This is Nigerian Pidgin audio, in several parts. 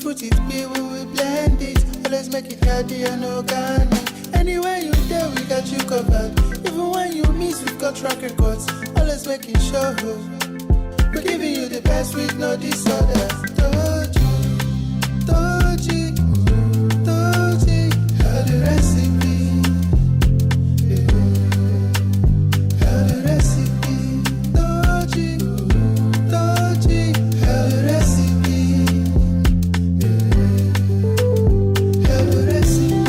fruit it be, we will blend it. Always make it healthy and organic. Anywhere you there, we got you covered. Even when you miss, we've got track records. Always making sure we're giving you the best with no disorders. Toji, how the recipe. How the recipe. Toji, how the recipe. How the recipe.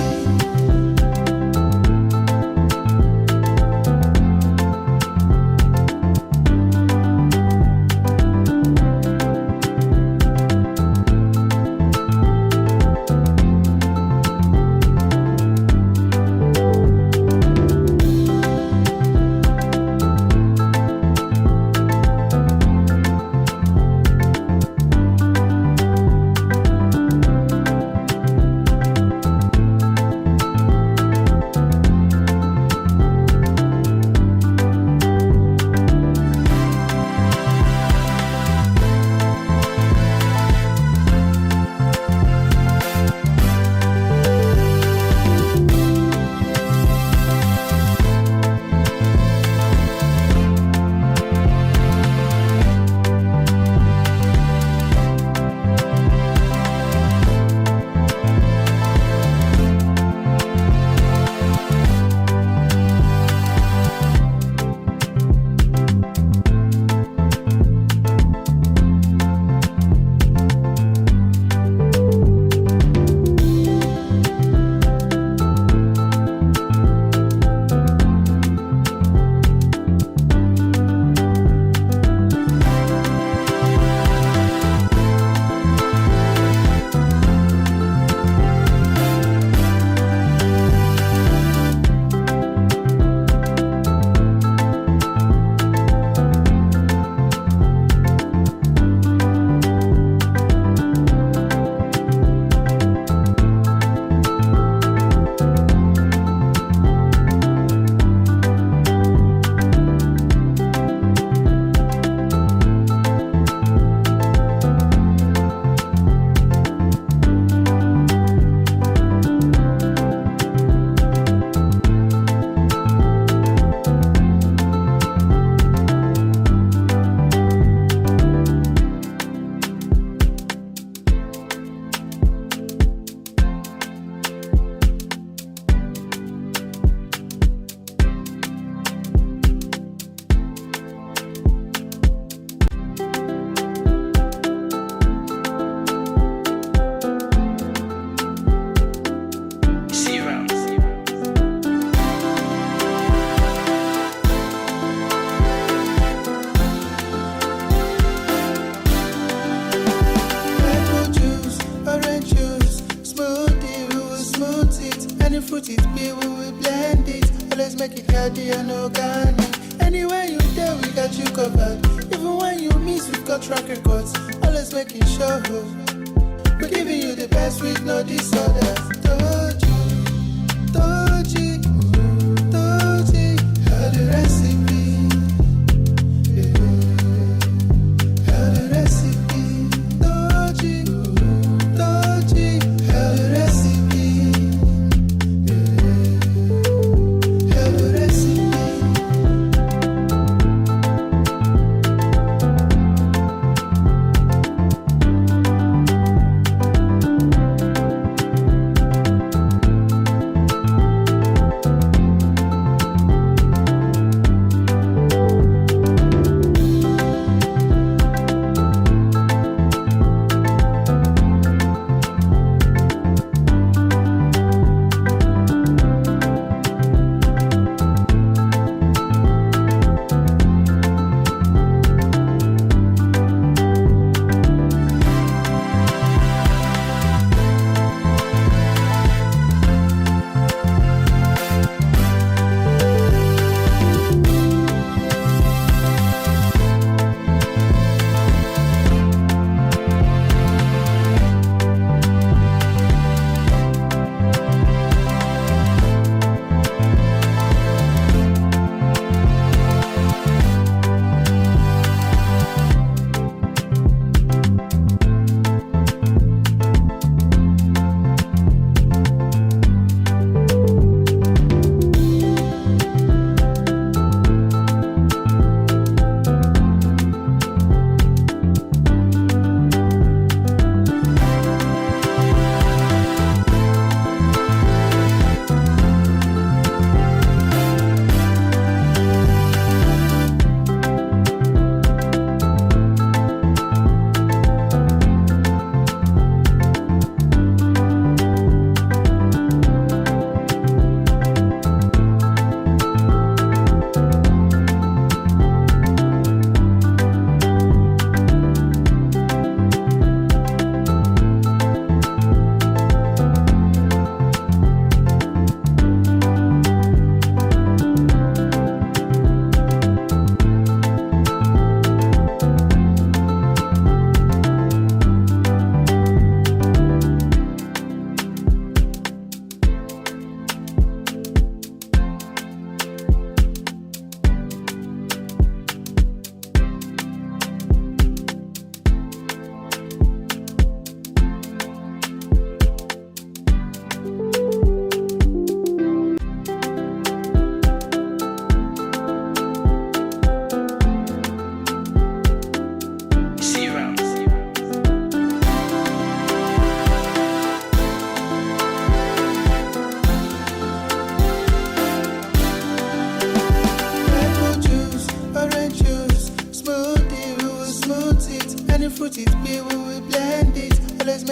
Fruit it be, we will blend it. Always make it healthy and organic. Anywhere you there, we got you covered. Even when you miss, we've got track records. Always making sure we're giving you the best with no disorders. Toji, how the recipe. How the recipe. Toji, how the recipe.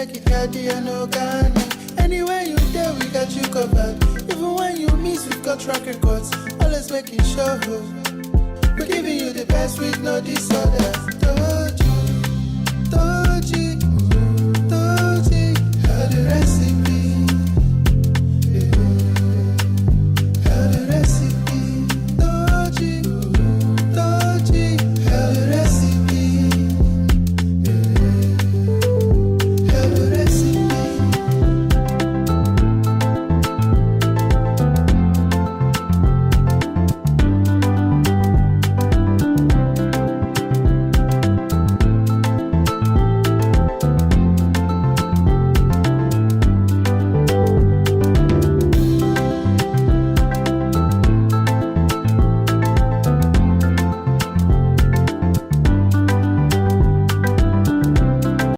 make it healthy and organic. Anywhere you there, we got you covered. Even when you miss, we've got track records. Always making sure we're giving you the best with no disorders. Told you.